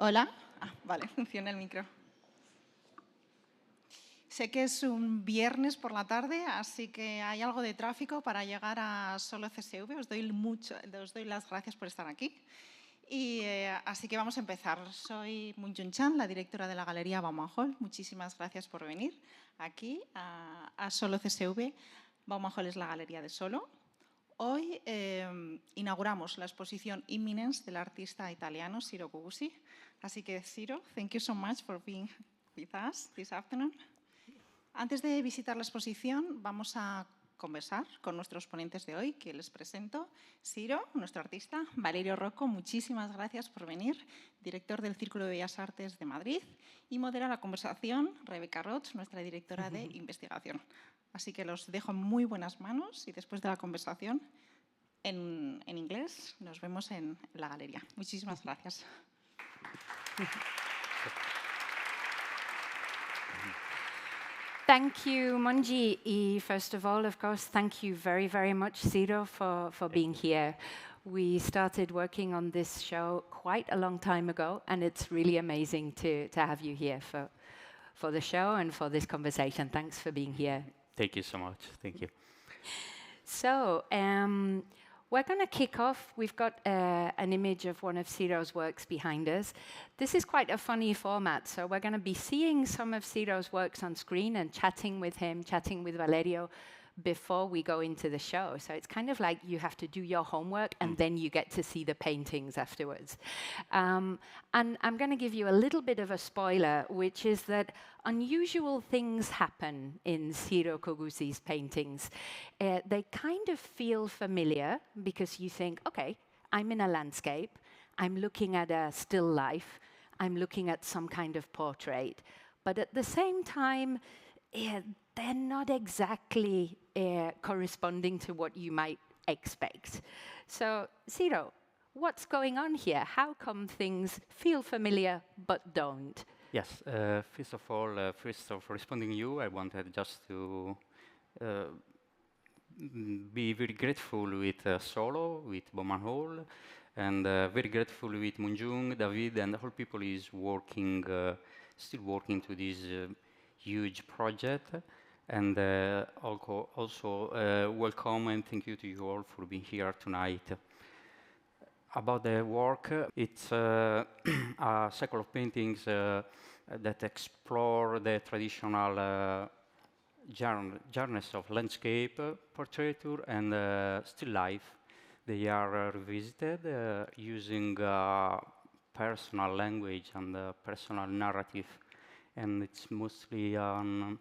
Hola. Vale, funciona el micro. Sé que es un viernes por la tarde, así que hay algo de tráfico para llegar a solo CSV. Os doy las gracias por estar aquí. Y así que vamos a empezar. Soy Moon-Jun Chan, la directora de la Galería Bowman Hal. Muchísimas gracias por venir aquí a Solo CSV. Bowman Hal es la galería de Solo. Hoy inauguramos la exposición Imminence del artista italiano Siro Cugusi. Así que, Siro, thank you so much for being with us this afternoon. Antes de visitar la exposición, vamos a conversar con nuestros ponentes de hoy, que les presento. Siro, nuestro artista. Valerio Rocco, muchísimas gracias por venir, director del Círculo de Bellas Artes de Madrid. Y modera la conversación Rebekah Rhodes, nuestra directora de investigación. Así que los dejo en muy buenas manos y después de la conversación, en inglés, nos vemos en la galería. Muchísimas gracias. Thank you, Monji. First of all, of course, thank you very, very much, Siro, for being here. We started working on this show quite a long time ago, and it's really amazing to have you here for the show and for this conversation. Thanks for being here. Thank you so much. Thank you. So, we're going to kick off. We've got an image of one of Siro's works behind us. This is quite a funny format, so we're going to be seeing some of Siro's works on screen and chatting with him, chatting with Valerio before we go into the show. So it's kind of like you have to do your homework and then you get to see the paintings afterwards. And I'm going to give you a little bit of a spoiler, which is that unusual things happen in Siro Cugusi's paintings. They kind of feel familiar because you think, okay, I'm in a landscape, I'm looking at a still life, I'm looking at some kind of portrait. But at the same time, they're not exactly corresponding to what you might expect. So, Siro, what's going on here? How come things feel familiar but don't? Yes, first of all, first of responding you, I wanted just to be very grateful with Solo, with Bowman Hal, and very grateful with Moon-Jun, David, and the whole people is working, still working to this huge project. And also welcome and thank you to you all for being here tonight. About the work, it's a cycle of paintings that explore the traditional genres of landscape, portraiture, and still life. They are revisited using personal language and personal narrative, and it's mostly an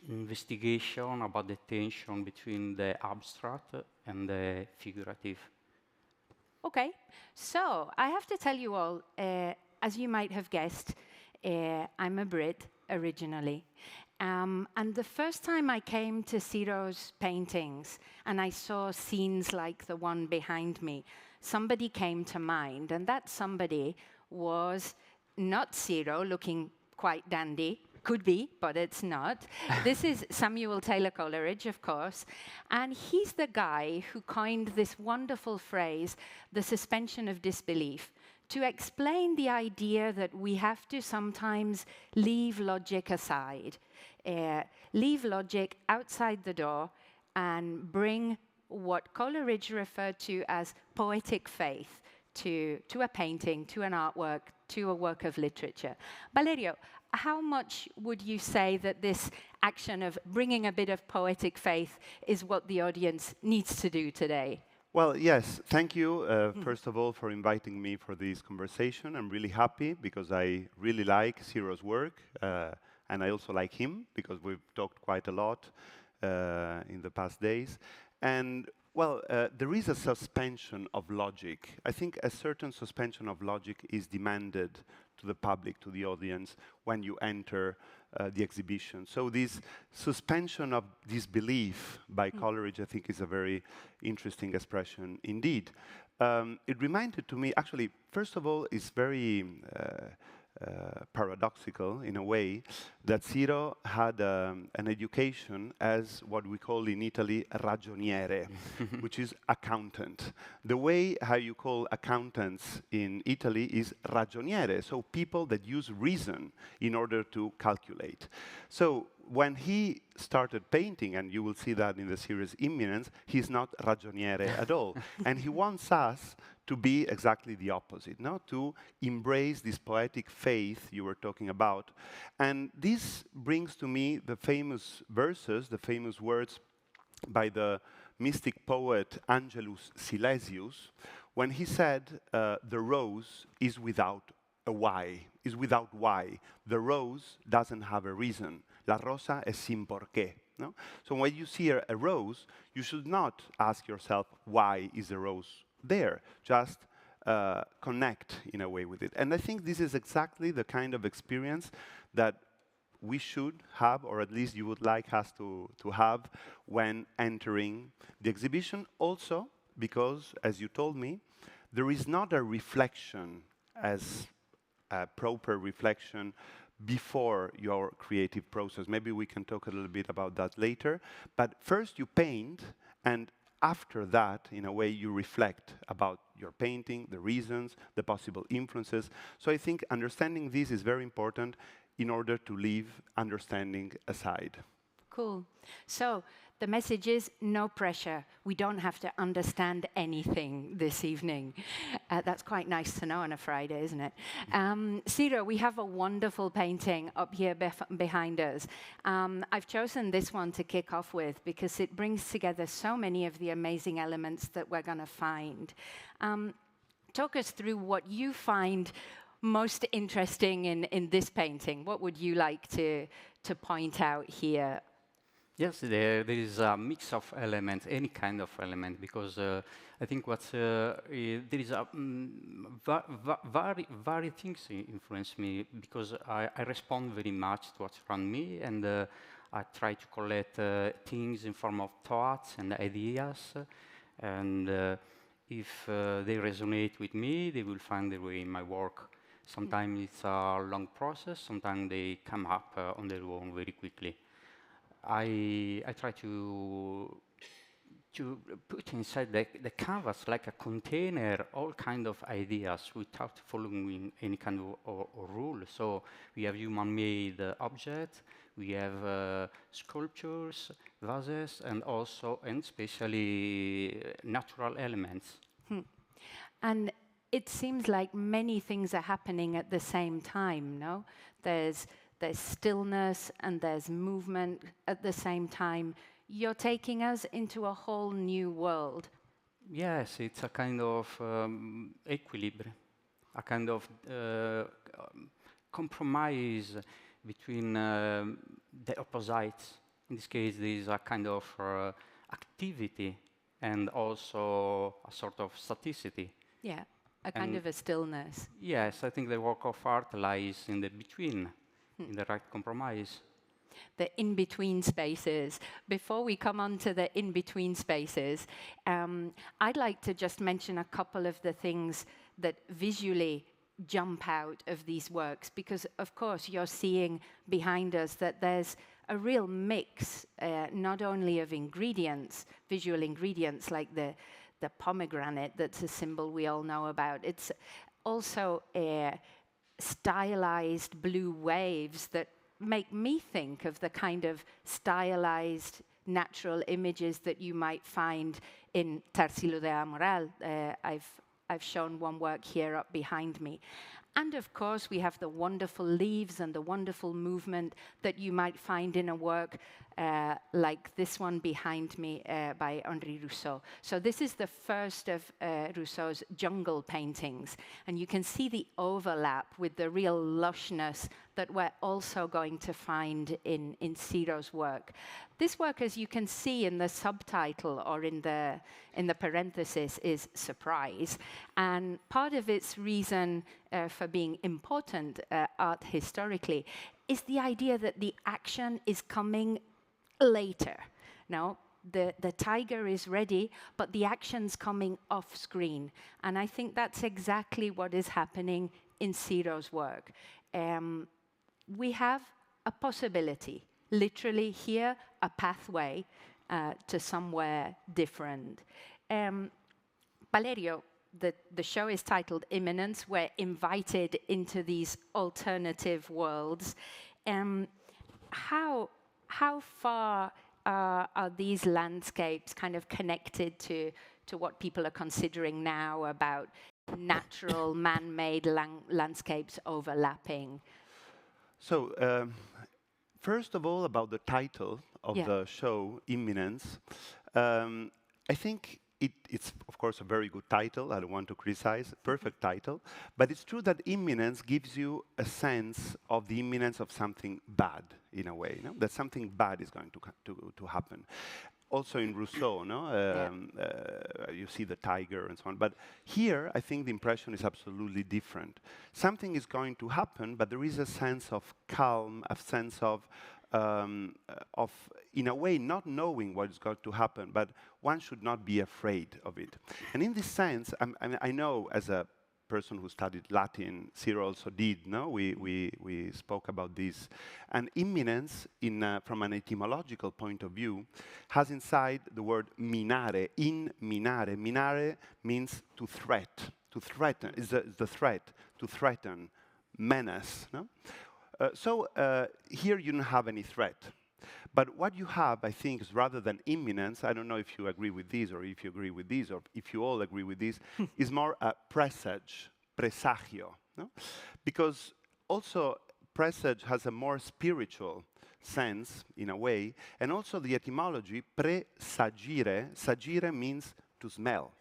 investigation about the tension between the abstract and the figurative. Okay, so I have to tell you all, as you might have guessed, I'm a Brit originally. And the first time I came to Siro's paintings and I saw scenes like the one behind me, somebody came to mind, and that somebody was not Siro, looking quite dandy. Could be, but it's not. This is Samuel Taylor Coleridge, of course, and he's the guy who coined this wonderful phrase, the suspension of disbelief, to explain the idea that we have to sometimes leave logic aside, leave logic outside the door, and bring what Coleridge referred to as poetic faith to a painting, to an artwork, to a work of literature. Valerio, how much would you say that this action of bringing a bit of poetic faith is what the audience needs to do today? Well, yes, thank you, first of all, for inviting me for this conversation. I'm really happy because I really like Siro's work, and I also like him because we've talked quite a lot in the past days. And well, there is a suspension of logic. I think a certain suspension of logic is demanded to the public, to the audience, when you enter the exhibition. So this suspension of disbelief by Coleridge, I think, is a very interesting expression indeed. It reminded to me, actually, first of all, it's very paradoxical in a way that Siro had an education as what we call in Italy ragioniere, which is accountant. The way how you call accountants in Italy is ragioniere, so people that use reason in order to calculate. So when he started painting, and you will see that in the series Imminence, he's not ragioniere at all. And he wants us to be exactly the opposite, no? To embrace this poetic faith you were talking about. And this brings to me the famous verses, the famous words by the mystic poet Angelus Silesius, when he said, the rose is without a why, is without why. The rose doesn't have a reason. La rosa es sin porqué. No? So when you see a rose, you should not ask yourself, why is the rose there? Just connect in a way with it. And I think this is exactly the kind of experience that we should have, or at least you would like us to have when entering the exhibition. Also, because, as you told me, there is not a reflection as a proper reflection before your creative process. Maybe we can talk a little bit about that later. But first you paint, and after that, in a way, you reflect about your painting, the reasons, the possible influences. So I think understanding this is very important in order to leave understanding aside. Cool. So the message is no pressure. We don't have to understand anything this evening. That's quite nice to know on a Friday, isn't it? Siro, we have a wonderful painting up here behind us. I've chosen this one to kick off with because it brings together so many of the amazing elements that we're going to find. Talk us through what you find most interesting in this painting. What would you like to point out here? Yes, there is a mix of elements, any kind of element, because I think there is a very things influence me, because I respond very much to what's around me, and I try to collect things in form of thoughts and ideas, and if they resonate with me, they will find their way in my work. Sometimes it's a long process, sometimes they come up on their own very quickly. I try to put inside the canvas like a container all kind of ideas without following any kind of rule. So we have human-made objects, we have sculptures, vases, and especially natural elements. And it seems like many things are happening at the same time, no? There's stillness and there's movement at the same time. You're taking us into a whole new world. Yes, it's a kind of equilibrium, a kind of compromise between the opposites. In this case, there is a kind of activity and also a sort of staticity. Yeah, a kind of a stillness. Yes, I think the work of art lies in the between. In the right compromise. The in-between spaces. Before we come on to the in-between spaces, I'd like to just mention a couple of the things that visually jump out of these works, because of course you're seeing behind us that there's a real mix, not only of ingredients, visual ingredients like the pomegranate, that's a symbol we all know about. It's also stylized blue waves that make me think of the kind of stylized natural images that you might find in Tarsilo de Amoral. I've shown one work here up behind me. And of course, we have the wonderful leaves and the wonderful movement that you might find in a work like this one behind me by Henri Rousseau. So this is the first of Rousseau's jungle paintings. And you can see the overlap with the real lushness that we're also going to find in Siro's work. This work, as you can see in the subtitle or in the parenthesis, is surprise. And part of its reason for being important art historically is the idea that the action is coming later. Now, the tiger is ready, but the action's coming off screen. And I think that's exactly what is happening in Siro's work. we have a possibility, literally here, a pathway to somewhere different. Valerio, the show is titled Imminence. We're invited into these alternative worlds. How far are these landscapes kind of connected to what people are considering now about natural, man-made landscapes overlapping? So, first of all, about the title of the show, Imminence, I think it's, of course, a very good title. I don't want to criticize, perfect title. But it's true that imminence gives you a sense of the imminence of something bad, in a way, no? That something bad is going to happen. Also in Rousseau, no? You see the tiger and so on. But here, I think the impression is absolutely different. Something is going to happen, but there is a sense of calm, a sense of, in a way, not knowing what is going to happen, but one should not be afraid of it. And in this sense, I know as a person who studied Latin, Siro also did, no? We spoke about this. And imminence, from an etymological point of view, has inside the word minare, in minare. Minare means to threaten, is the threat, to threaten, menace, no? So here you don't have any threat. But what you have, I think, is rather than imminence, I don't know if you agree with this, or if you agree with this, or if you all agree with this, is more a presage, presagio. No? Because also presage has a more spiritual sense, in a way, and also the etymology, presagire, sagire means to smell.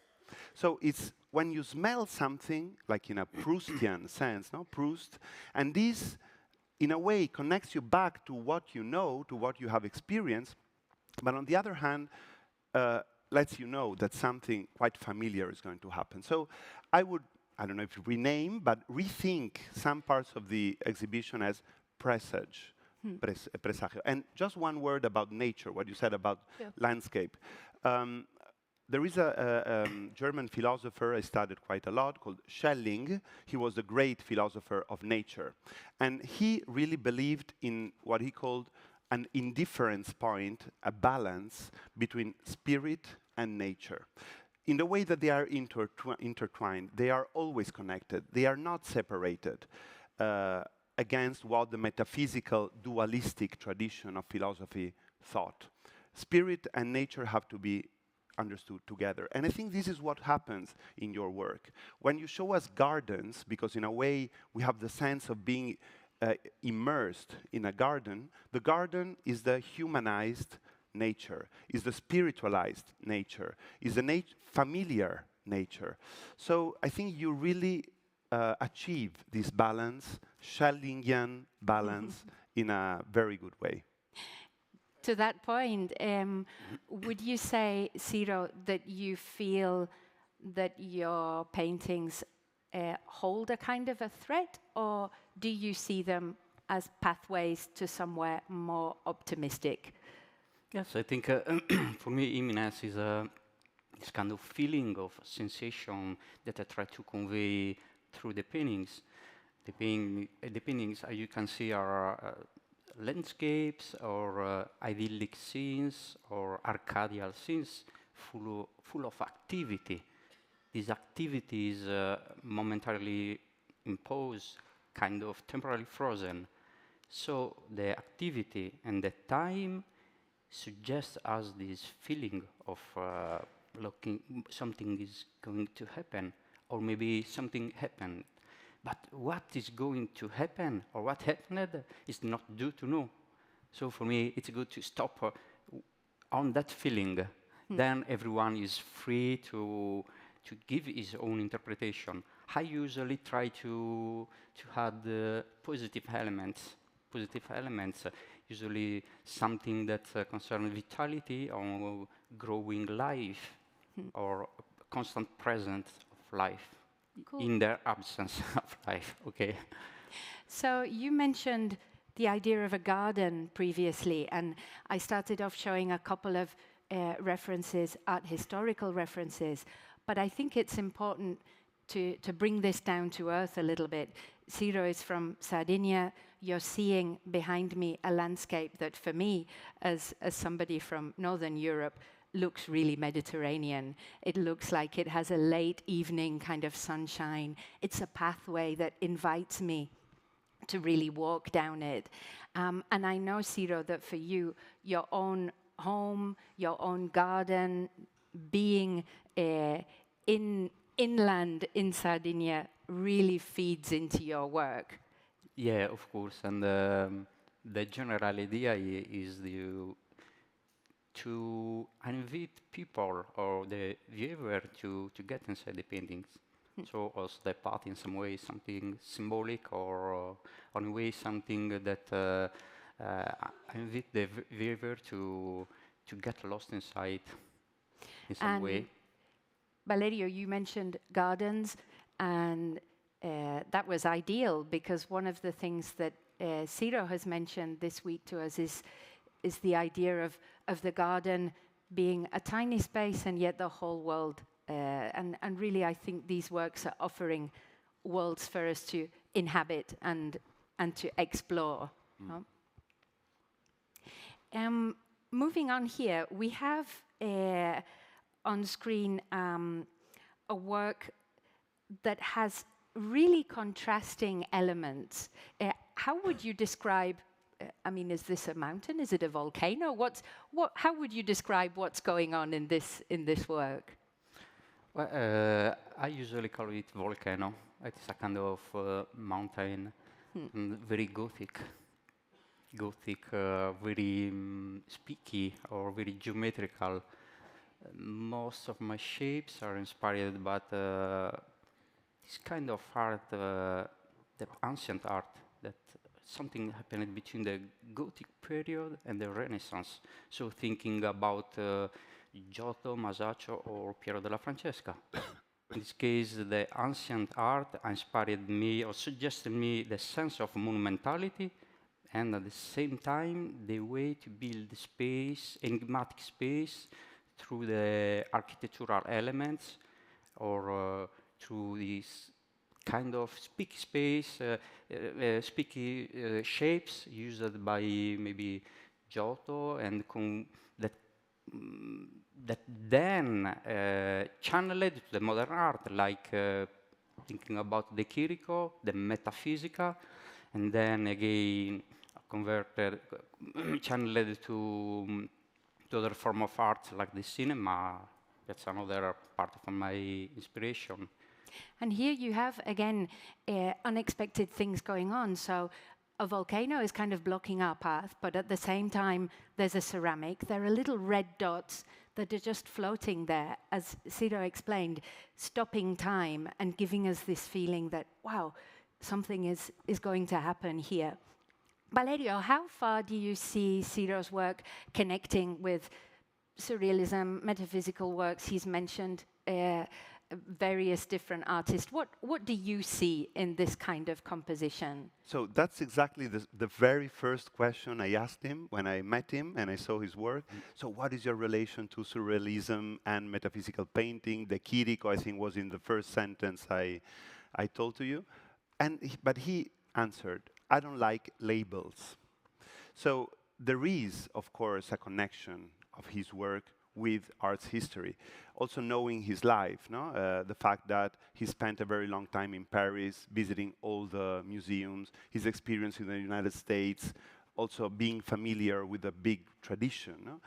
So it's when you smell something, like in a Proustian sense, no? Proust, and this, in a way, connects you back to what you know, to what you have experienced, but on the other hand, lets you know that something quite familiar is going to happen. So I would, I don't know if rename, but rethink some parts of the exhibition as presage, presagio. And just one word about nature, what you said about landscape. There is a German philosopher I studied quite a lot called Schelling. He was a great philosopher of nature. And he really believed in what he called an indifference point, a balance between spirit and nature. In the way that they are intertwined, they are always connected. They are not separated against what the metaphysical dualistic tradition of philosophy thought. Spirit and nature have to be understood together. And I think this is what happens in your work. When you show us gardens, because in a way we have the sense of being immersed in a garden, the garden is the humanized nature, is the spiritualized nature, is the familiar nature. So I think you really achieve this balance, Schellingian balance, in a very good way. To that point, would you say, Siro, that you feel that your paintings hold a kind of a threat, or do you see them as pathways to somewhere more optimistic? Yes, I think for me, imminence is this kind of feeling of sensation that I try to convey through the paintings. The paintings, as you can see, are landscapes or idyllic scenes or arcadial scenes full of activity. These activities momentarily imposed, kind of temporarily frozen. So the activity and the time suggests us this feeling of looking, something is going to happen, or maybe something happened. But what is going to happen, or what happened, is not due to know. So for me, it's good to stop on that feeling. Then everyone is free to give his own interpretation. I usually try to add positive elements. Usually something that concerns vitality or growing life or constant presence of life. Cool. In their absence of life, okay. So you mentioned the idea of a garden previously, and I started off showing a couple of references, art historical references, but I think it's important to bring this down to earth a little bit. Siro is from Sardinia. You're seeing behind me a landscape that, for me, as somebody from Northern Europe, looks really Mediterranean. It looks like it has a late evening kind of sunshine. It's a pathway that invites me to really walk down it. And I know, Siro, that for you, your own home, your own garden, being inland in Sardinia really feeds into your work. Yeah, of course. And the general idea is to invite people or the viewer to get inside the paintings. So or step out in some way, something symbolic, or in a way something that invite the viewer to get lost inside in some way. Valerio, you mentioned gardens, and that was ideal, because one of the things that Siro has mentioned this week to us is the idea of the garden being a tiny space and yet the whole world. And really, I think these works are offering worlds for us to inhabit and to explore. Moving on here, we have on screen a work that has really contrasting elements. How would you describe, I mean, is this a mountain? Is it a volcano? How would you describe what's going on in this work? Well, I usually call it volcano. It's a kind of mountain, very Gothic, very speaky or very geometrical. Most of my shapes are inspired by this kind of art, the ancient art, that something happened between the Gothic period and the Renaissance. So thinking about Giotto, Masaccio, or Piero della Francesca. In this case, the ancient art inspired me or suggested me the sense of monumentality, and at the same time, the way to build space, enigmatic space, through the architectural elements, or through this kind of speaky space, speaky shapes used by maybe Giotto, and that then channeled to the modern art, like thinking about the Círculo, the metaphysica, and then again converted, channeled to other form of art like the cinema. That's another part of my inspiration. And here you have, again, unexpected things going on. So a volcano is kind of blocking our path, but at the same time, there's a ceramic. There are little red dots that are just floating there, as Siro explained, stopping time and giving us this feeling that, wow, something is going to happen here. Valerio, how far do you see Siro's work connecting with surrealism, metaphysical works? He's mentioned various different artists. What do you see in this kind of composition? So that's exactly the very first question I asked him when I met him and I saw his work. So what is your relation to surrealism and metaphysical painting? The Círculo, I think, was in the first sentence I told to you. But he answered, I don't like labels. So there is, of course, a connection of his work with art's history. Also knowing his life, the fact that he spent a very long time in Paris, visiting all the museums, his experience in the United States, also being familiar with a big tradition,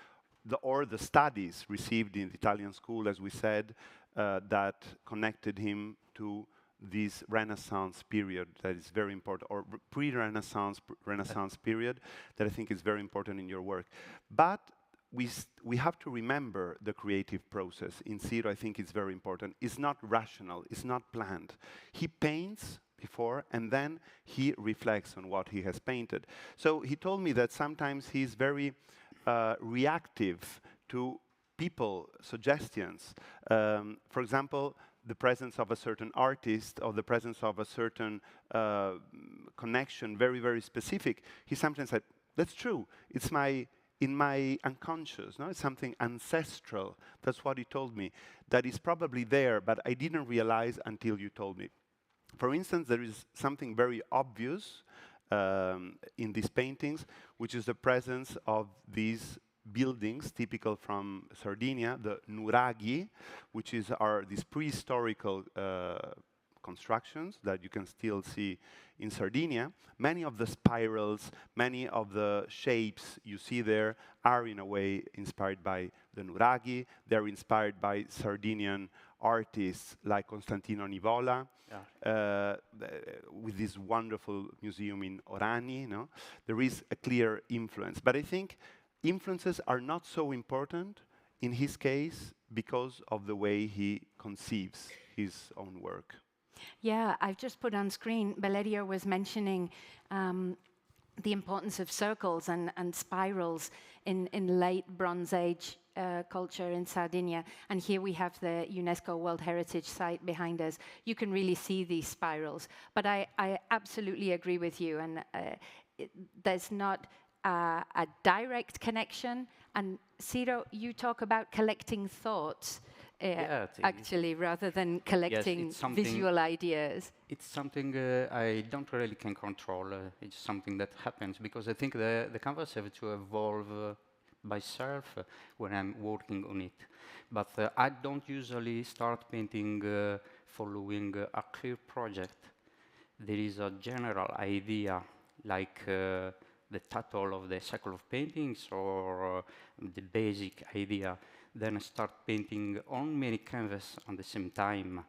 or the studies received in the Italian school, as we said, that connected him to this Renaissance period that is very important, or pre-Renaissance, Renaissance period that I think is very important in your work. But we have to remember the creative process. In Siro, I think it's very important. It's not rational, it's not planned. He paints before, and then he reflects on what he has painted. So he told me that sometimes he's very reactive to people suggestions. For example, the presence of a certain artist or the presence of a certain connection, very, very specific. He sometimes said, that's true, it's in my unconscious, it's something ancestral. That's what he told me. That is probably there, but I didn't realize until you told me. For instance, there is something very obvious in these paintings, which is the presence of these buildings typical from Sardinia, the nuraghi, which are these prehistorical constructions that you can still see in Sardinia. Many of the spirals, many of the shapes you see there are in a way inspired by the nuraghi. They're inspired by Sardinian artists like Costantino Nivola, with this wonderful museum in Orani. No? There is a clear influence. But I think influences are not so important in his case because of the way he conceives his own work. Yeah, I've just put on screen, Valerio was mentioning the importance of circles and spirals in late Bronze Age culture in Sardinia. And here we have the UNESCO World Heritage Site behind us. You can really see these spirals. But I absolutely agree with you. And there's not a direct connection. And Siro, you talk about collecting thoughts. Actually, rather than collecting visual ideas. It's something I don't really can control. It's something that happens because I think the canvas have to evolve by itself when I'm working on it. But I don't usually start painting following a clear project. There is a general idea, like the title of the cycle of paintings or the basic idea. Then I start painting on many canvases at the same time.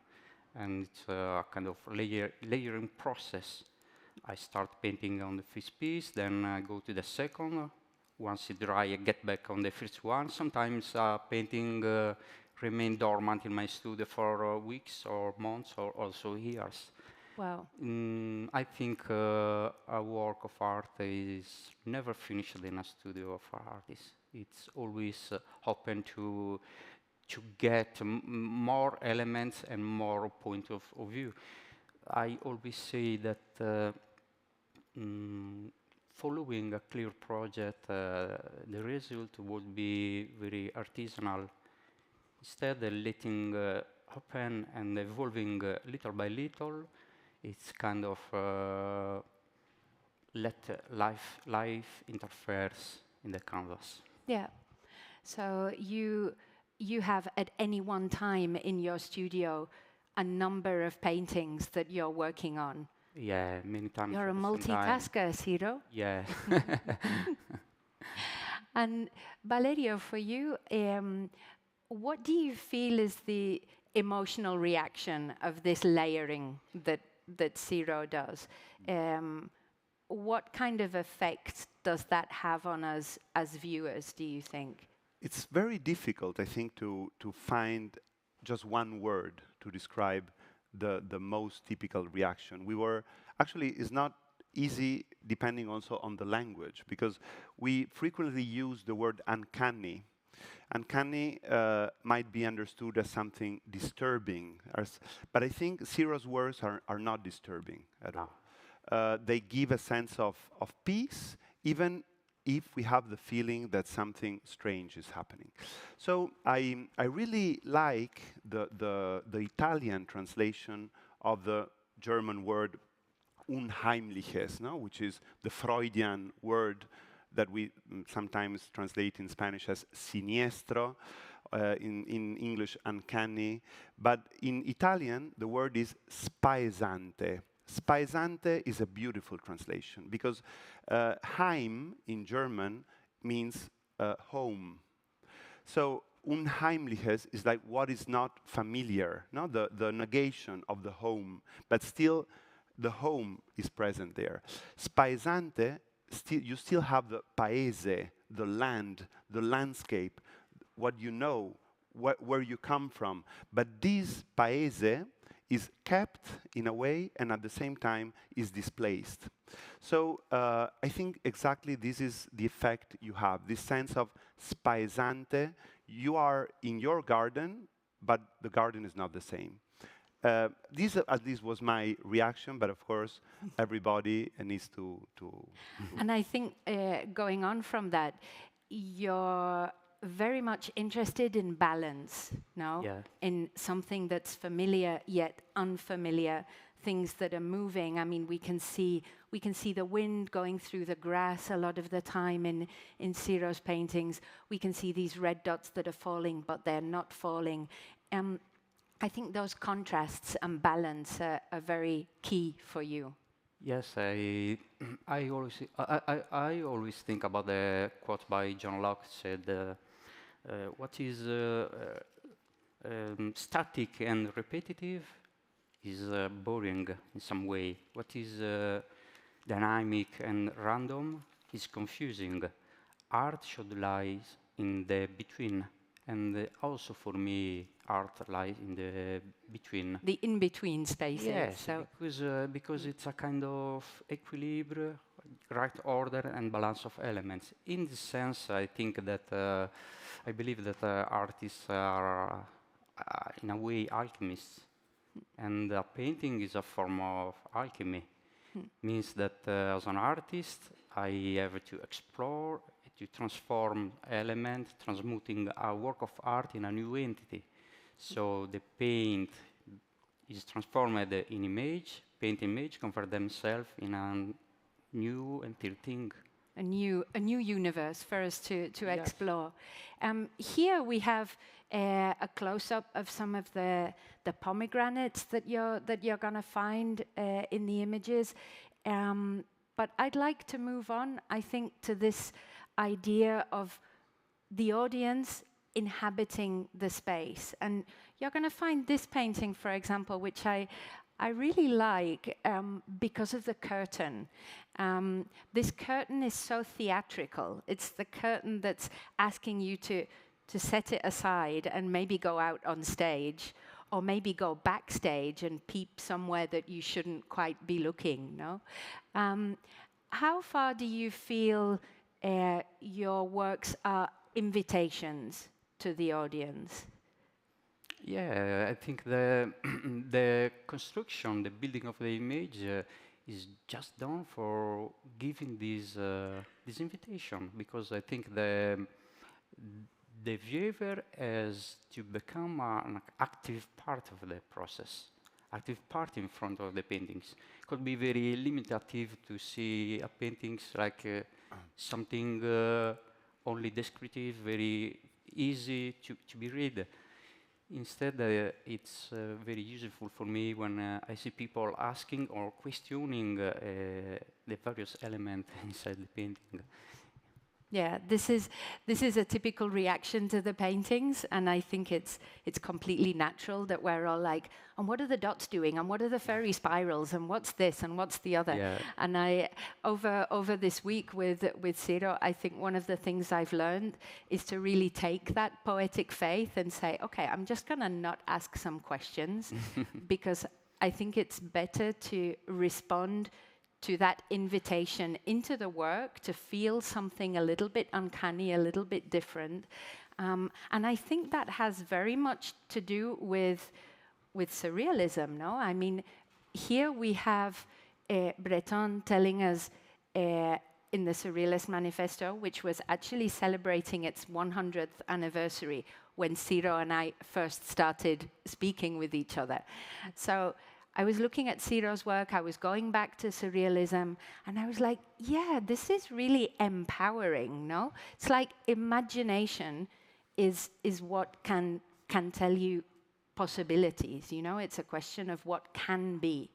And it's a kind of layering process. I start painting on the first piece, then I go to the second. Once it dry, I get back on the first one. Sometimes painting remain dormant in my studio for weeks or months or also years. Wow. I think a work of art is never finished in a studio of artists. It's always open to get more elements and more point of view. I always say that following a clear project, the result would be very artisanal. Instead, letting open and evolving little by little, it's kind of let life interferes in the canvas. Yeah. So you have at any one time in your studio a number of paintings that you're working on. Yeah, many times. You're a multitasker, Siro. Yeah. And Valerio, for you, what do you feel is the emotional reaction of this layering that Siro does? What kind of effect does that have on us as viewers, do you think? It's very difficult, I think, to find just one word to describe the most typical reaction. It's not easy depending also on the language, because we frequently use the word uncanny. Uncanny might be understood as something disturbing, but I think Siro's works are not disturbing at all. They give a sense of peace, even if we have the feeling that something strange is happening. So I really like the Italian translation of the German word unheimliches, no? Which is the Freudian word that we sometimes translate in Spanish as siniestro, in English uncanny, but in Italian the word is spaesante. Spaesante is a beautiful translation because Heim in German means home. So unheimliches is like what is not familiar, no? The negation of the home, but still the home is present there. Spaesante, you still have the paese, the land, the landscape, what you know, where you come from. But this paese is kept in a way and at the same time is displaced. So I think exactly this is the effect you have, this sense of spaesante. You are in your garden, but the garden is not the same. This at least was my reaction, but of course everybody needs to And I think going on from that, you're very much interested in balance, no? Yeah. In something that's familiar yet unfamiliar, things that are moving. I mean, we can see the wind going through the grass a lot of the time in Ciro's paintings. We can see these red dots that are falling, but they're not falling. I think those contrasts and balance are very key for you. Yes, I always think about the quote by John Locke said, what is static and repetitive is boring in some way. What is dynamic and random is confusing. Art should lie in the between. And also for me, art lies in the between. The in-between spaces. Yes, so because it's a kind of equilibrium, right order and balance of elements. In this sense, I think that I believe that artists are, in a way, alchemists. And a painting is a form of alchemy. Means that as an artist, I have to explore, to transform element, transmuting a work of art in a new entity. So the paint is transformed in image, paint image convert themselves in a new and thing. A new universe for us to explore. Here we have a close-up of some of the pomegranates that you're going to find in the images. But I'd like to move on, I think, to this idea of the audience inhabiting the space. And you're going to find this painting, for example, which I really like because of the curtain. This curtain is so theatrical. It's the curtain that's asking you to set it aside and maybe go out on stage, or maybe go backstage and peep somewhere that you shouldn't quite be looking, no? How far do you feel your works are invitations to the audience? Yeah, I think the construction, the building of the image is just done for giving this invitation, because I think the viewer has to become an active part of the process, active part in front of the paintings. It could be very limitative to see a paintings like something only descriptive, very easy to be read. Instead, it's very useful for me when I see people asking or questioning the various elements inside the painting. Yeah, this is a typical reaction to the paintings, and I think it's completely natural that we're all like, and what are the dots doing, and what are the fairy spirals, and what's this, and what's the other? Yeah. And I over this week with Siro, I think one of the things I've learned is to really take that poetic faith and say, okay, I'm just gonna not ask some questions because I think it's better to respond to that invitation into the work, to feel something a little bit uncanny, a little bit different. And I think that has very much to do with surrealism, no? I mean, here we have Breton telling us in the Surrealist Manifesto, which was actually celebrating its 100th anniversary when Siro and I first started speaking with each other. So I was looking at Ciro's work, I was going back to surrealism, and I was like, yeah, this is really empowering, no? It's like imagination is what can tell you possibilities, you know? It's a question of what can be.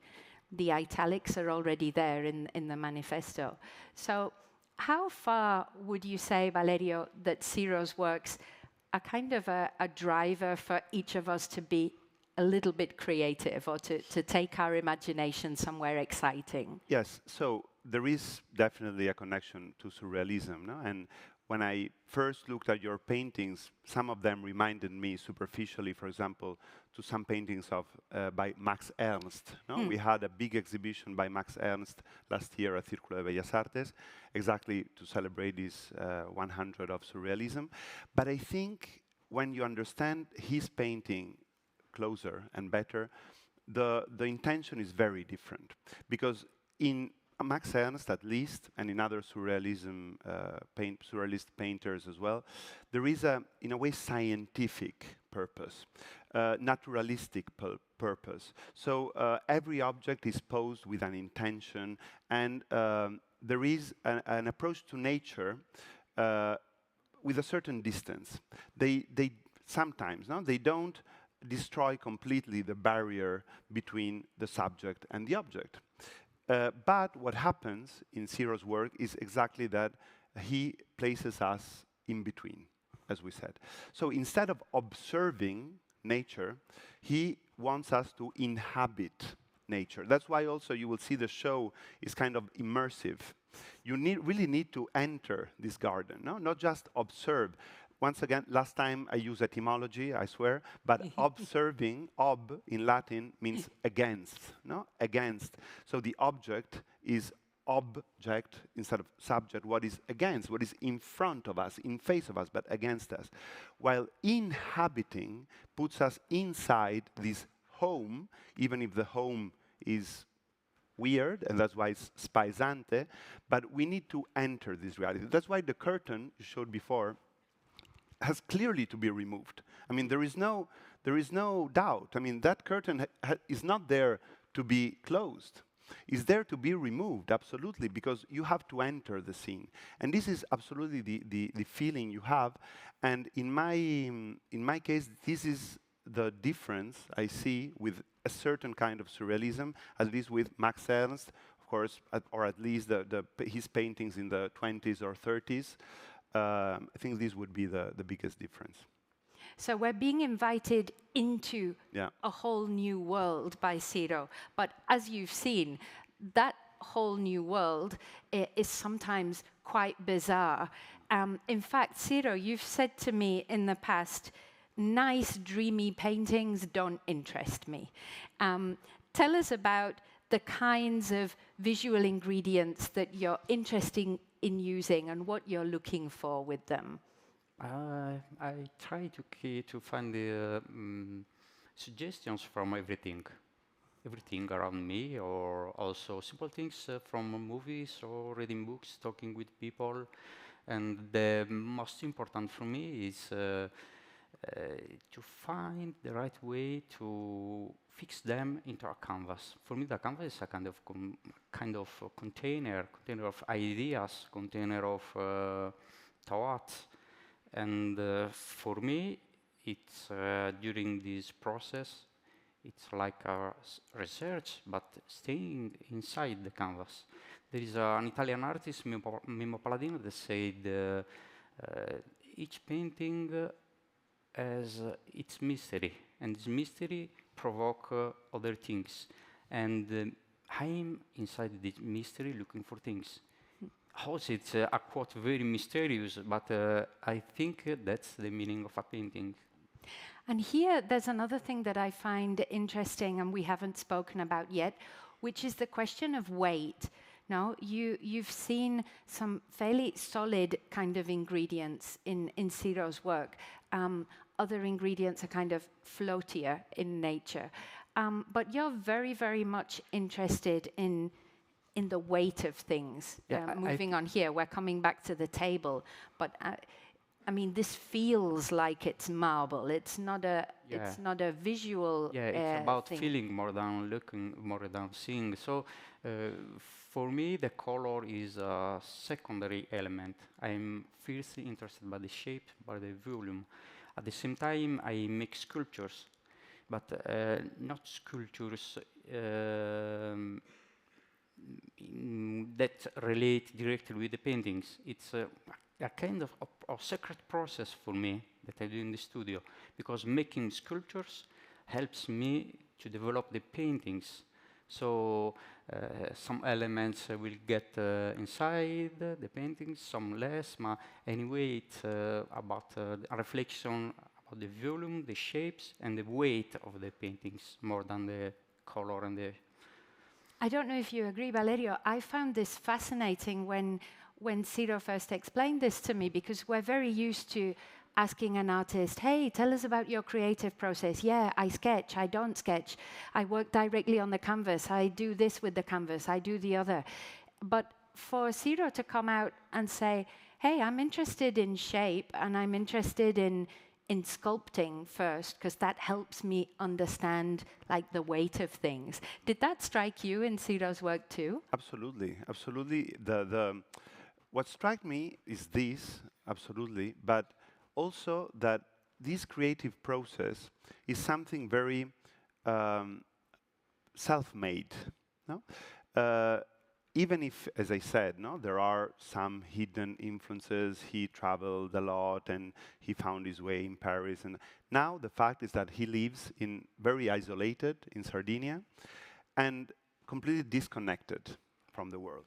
The italics are already there in the manifesto. So how far would you say, Valerio, that Ciro's works are kind of a driver for each of us to be a little bit creative, or to take our imagination somewhere exciting? Yes, so there is definitely a connection to surrealism, no? And when I first looked at your paintings, some of them reminded me superficially, for example, to some paintings of by Max Ernst. No? We had a big exhibition by Max Ernst last year at Círculo de Bellas Artes, exactly to celebrate this 100 of surrealism. But I think when you understand his painting closer and better, the intention is very different. Because in Max Ernst, at least, and in other surrealism surrealist painters as well, there is in a way, scientific purpose. naturalistic purpose. So every object is posed with an intention, and there is an approach to nature with a certain distance. They sometimes, no, they don't destroy completely the barrier between the subject and the object. But what happens in Ciro's work is exactly that. He places us in between, as we said. So instead of observing nature, he wants us to inhabit nature. That's why also you will see the show is kind of immersive. You really need to enter this garden, no? Not just observe. Once again, last time I used etymology, I swear, but observing, ob in Latin means against, no? Against. So the object is object instead of subject, what is against, what is in front of us, in face of us, but against us. While inhabiting puts us inside this home, even if the home is weird, and that's why it's spaesante, but we need to enter this reality. That's why the curtain you showed before has clearly to be removed. I mean, there is no doubt. I mean, that curtain is not there to be closed. Is there to be removed, absolutely, because you have to enter the scene. And this is absolutely the feeling you have. And in my case, this is the difference I see with a certain kind of surrealism, at least with Max Ernst, of course, or at least his paintings in the 20s or 30s. I think this would be the biggest difference. So we're being invited into a whole new world by Siro. But as you've seen, that whole new world is sometimes quite bizarre. In fact, Siro, you've said to me in the past, nice, dreamy paintings don't interest me. Tell us about the kinds of visual ingredients that you're interested in using and what you're looking for with them. I try to find the suggestions from everything around me, or also simple things from movies or reading books, talking with people. And the most important for me is to find the right way to fix them into a canvas. For me, the canvas is a kind of container of ideas, container of thoughts. And for me, it's during this process, it's like a research, but staying inside the canvas. There is an Italian artist, Mimmo Palladino, that said each painting has its mystery, and this mystery provoke other things. And I'm inside this mystery looking for things. Also, it's a quote very mysterious, but I think that's the meaning of a painting. And here, there's another thing that I find interesting, and we haven't spoken about yet, which is the question of weight. Now, you've seen some fairly solid kind of ingredients in Ciro's work. Other ingredients are kind of floatier in nature. But you're very, very much interested in the weight of things. Moving on here, we're coming back to the table, but I mean, this feels like it's marble. It's not a visual. Yeah, it's about thing. feeling more than looking, more than seeing. So, for me, the color is a secondary element. I'm fiercely interested by the shape, by the volume. At the same time, I make sculptures, but not sculptures that relate directly with the paintings. It's a kind of a secret process for me that I do in the studio, because making sculptures helps me to develop the paintings. So some elements will get inside the paintings, some less. But anyway, it's about a reflection about the volume, the shapes, and the weight of the paintings more than the color and the. I don't know if you agree, Valerio. I found this fascinating when Siro first explained this to me, because we're very used to asking an artist, hey, tell us about your creative process. Yeah, I sketch, I don't sketch. I work directly on the canvas. I do this with the canvas, I do the other. But for Siro to come out and say, hey, I'm interested in shape, and I'm interested in in sculpting first, because that helps me understand like the weight of things. Did that strike you in Ciro's work too? Absolutely, absolutely. What struck me is this, absolutely, but also that this creative process is something very self-made. No? Even if, as I said, no, there are some hidden influences. He traveled a lot and he found his way in Paris. And now the fact is that he lives in very isolated in Sardinia and completely disconnected from the world.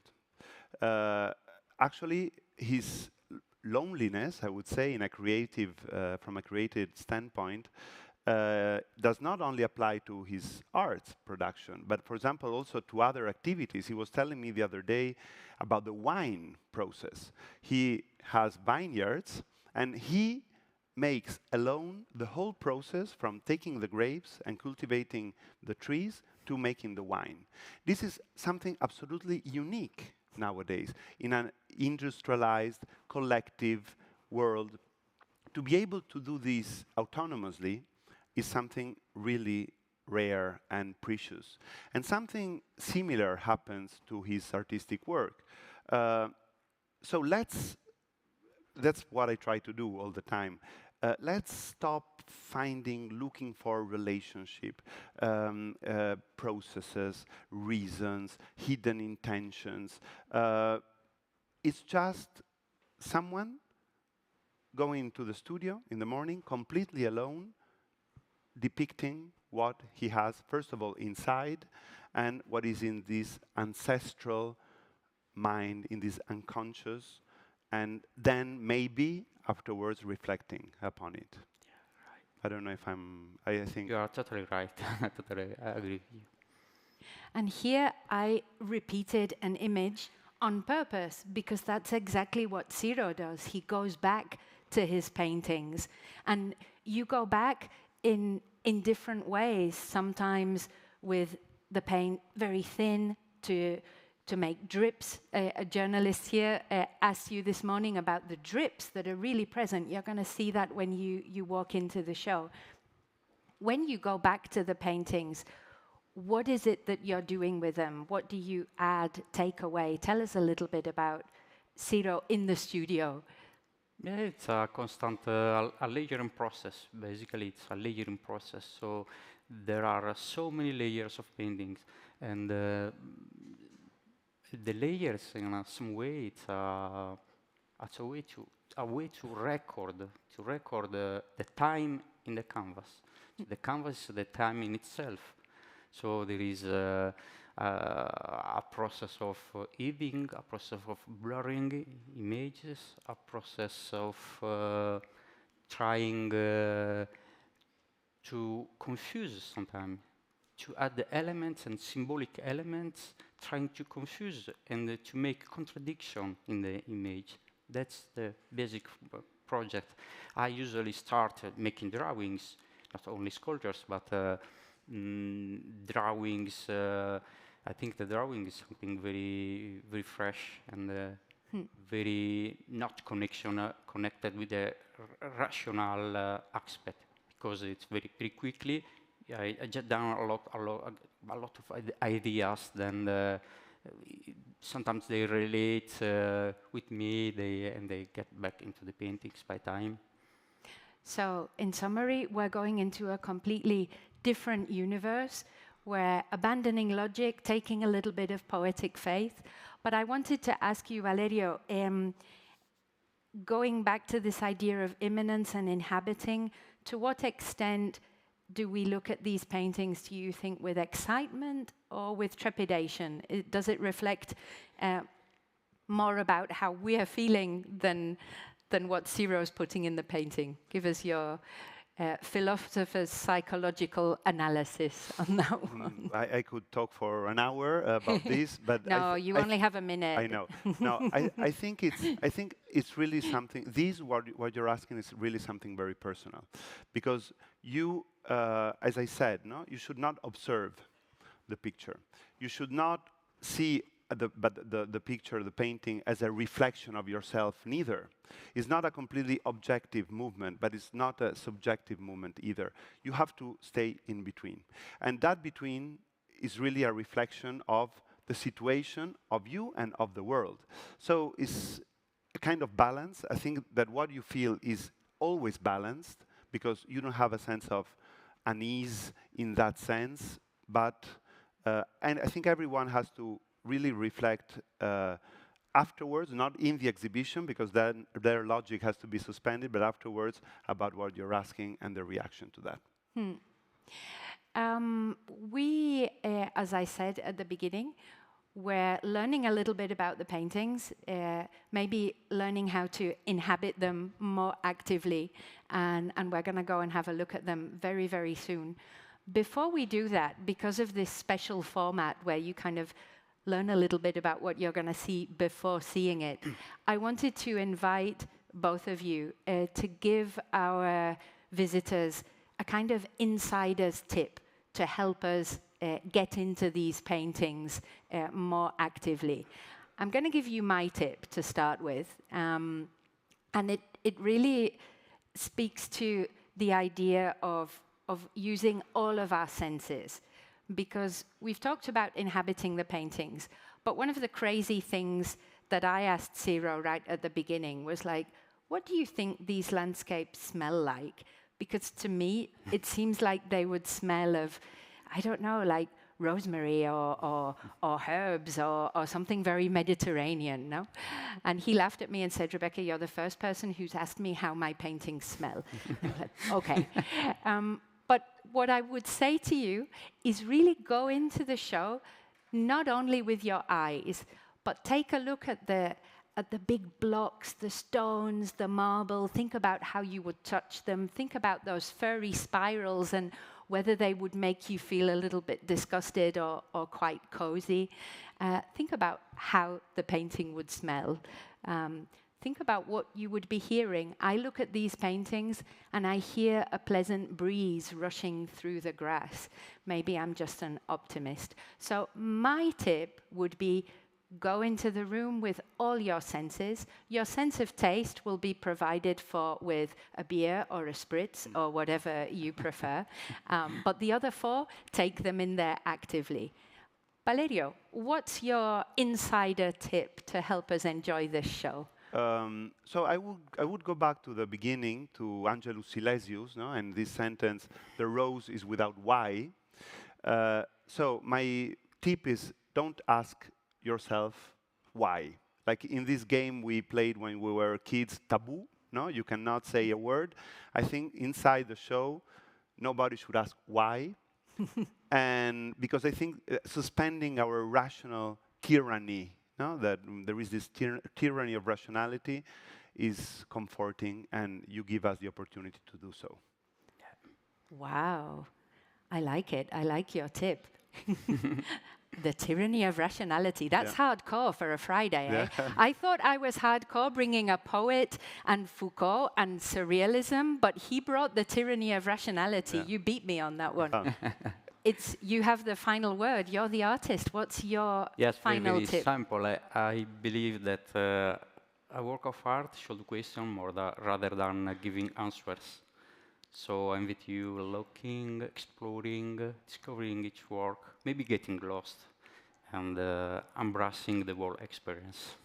Actually, his loneliness, I would say, in a creative, from a creative standpoint, does not only apply to his art production, but, for example, also to other activities. He was telling me the other day about the wine process. He has vineyards, and he makes alone the whole process from taking the grapes and cultivating the trees to making the wine. This is something absolutely unique nowadays in an industrialized, collective world. To be able to do this autonomously is something really rare and precious. And something similar happens to his artistic work. So that's what I try to do all the time. Let's stop looking for relationship, processes, reasons, hidden intentions. It's just someone going to the studio in the morning, completely alone, depicting what he has, first of all, inside, and what is in this ancestral mind, in this unconscious, and then maybe afterwards reflecting upon it. Yeah, right. I don't know if I think... You are totally right. Totally, I agree with you. And here I repeated an image on purpose, because that's exactly what Ciro does. He goes back to his paintings, and you go back in different ways, sometimes with the paint very thin to make drips. A journalist here asked you this morning about the drips that are really present. You're going to see that when you walk into the show. When you go back to the paintings, what is it that you're doing with them? What do you add, take away? Tell us a little bit about Ciro in the studio. Yeah, it's a constant a layering process. Basically, it's a layering process. So there are so many layers of paintings, and the layers, in some way, it's a way to record the time in the canvas. So the canvas is the time in itself. So there is a process of evening, a process of blurring images, a process of trying to confuse sometimes, to add the elements and symbolic elements, trying to confuse and to make contradiction in the image. That's the basic project. I usually start making drawings, not only sculptures, but drawings. I think the drawing is something very, very fresh and very not connected with the rational aspect, because it's very, very quickly. I jot down a lot of ideas. Then sometimes they relate with me, and they get back into the paintings by time. So, in summary, we're going into a completely different universe. We're abandoning logic, taking a little bit of poetic faith. But I wanted to ask you, Valerio, going back to this idea of imminence and inhabiting, to what extent do we look at these paintings, do you think, with excitement or with trepidation? Does it reflect more about how we are feeling than what Ciro's putting in the painting? Give us your philosopher's psychological analysis on that one. I could talk for an hour about this, but no, you only have a minute. I know. No, I think it's really something. What you're asking is really something very personal, because you, as I said, no, you should not observe the picture. You should not see the picture, the painting, as a reflection of yourself, neither. It's not a completely objective movement, but it's not a subjective movement either. You have to stay in between. And that between is really a reflection of the situation of you and of the world. So it's a kind of balance. I think that what you feel is always balanced, because you don't have a sense of unease in that sense. But and I think everyone has to really reflect afterwards, not in the exhibition, because then their logic has to be suspended, but afterwards about what you're asking and the reaction to that. We, as I said at the beginning, we're learning a little bit about the paintings, maybe learning how to inhabit them more actively, and we're going to go and have a look at them very, very soon. Before we do that, because of this special format where you kind of learn a little bit about what you're going to see before seeing it, I wanted to invite both of you to give our visitors a kind of insider's tip to help us get into these paintings more actively. I'm going to give you my tip to start with, and it really speaks to the idea of using all of our senses, because we've talked about inhabiting the paintings, but one of the crazy things that I asked Siro right at the beginning was like, what do you think these landscapes smell like? Because to me, it seems like they would smell of, I don't know, like rosemary or herbs or something very Mediterranean, no? And he laughed at me and said, Rebekah, you're the first person who's asked me how my paintings smell. Like, okay. But what I would say to you is really go into the show, not only with your eyes, but take a look at the big blocks, the stones, the marble. Think about how you would touch them. Think about those furry spirals and whether they would make you feel a little bit disgusted or quite cozy. Think about how the painting would smell. Think about what you would be hearing. I look at these paintings and I hear a pleasant breeze rushing through the grass. Maybe I'm just an optimist. So my tip would be go into the room with all your senses. Your sense of taste will be provided for with a beer or a spritz or whatever you prefer. But the other four, take them in there actively. Valerio, what's your insider tip to help us enjoy this show? So I would go back to the beginning, to Angelus Silesius, no? And this sentence, the rose is without why. So my tip is, don't ask yourself why. Like in this game we played when we were kids, taboo, no? You cannot say a word. I think inside the show, nobody should ask why. And because I think suspending our rational tyranny, no? That there is this tyranny of rationality is comforting, and you give us the opportunity to do so. Wow, I like it. I like your tip. The tyranny of rationality. That's hardcore for a Friday, eh? I thought I was hardcore bringing a poet and Foucault and surrealism, but he brought the tyranny of rationality. You beat me on that one. You have the final word. You're the artist. What's your final tip? Yes, very simple. I believe that a work of art should question more rather than giving answers. So I invite you looking, exploring, discovering each work, maybe getting lost, and embracing the whole experience.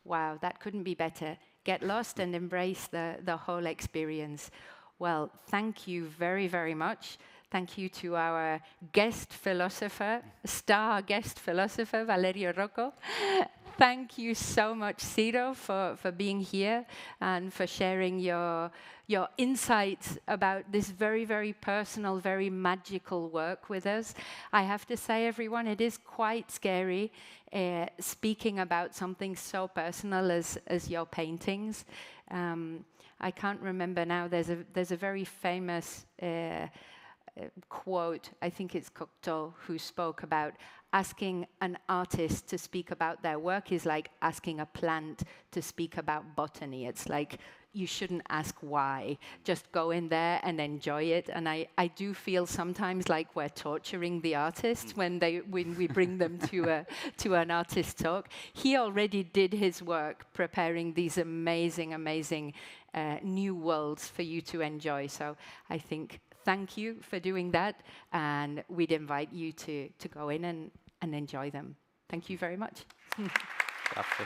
Wow, that couldn't be better. Get lost and embrace the whole experience. Well, thank you very, very much. Thank you to our guest philosopher, star guest philosopher, Valerio Rocco. Thank you so much, Siro, for being here and for sharing your insights about this very, very personal, very magical work with us. I have to say, everyone, it is quite scary speaking about something so personal as your paintings. I can't remember now. There's a very famous quote, I think it's Cocteau, who spoke about asking an artist to speak about their work is like asking a plant to speak about botany. It's like you shouldn't ask why. Just go in there and enjoy it. And I do feel sometimes like we're torturing the artists when we bring them to an artist talk. He already did his work preparing these amazing, amazing new worlds for you to enjoy. So I think thank you for doing that, and we'd invite you to go in and enjoy them. Thank you very much. Grazie.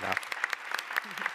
Grazie.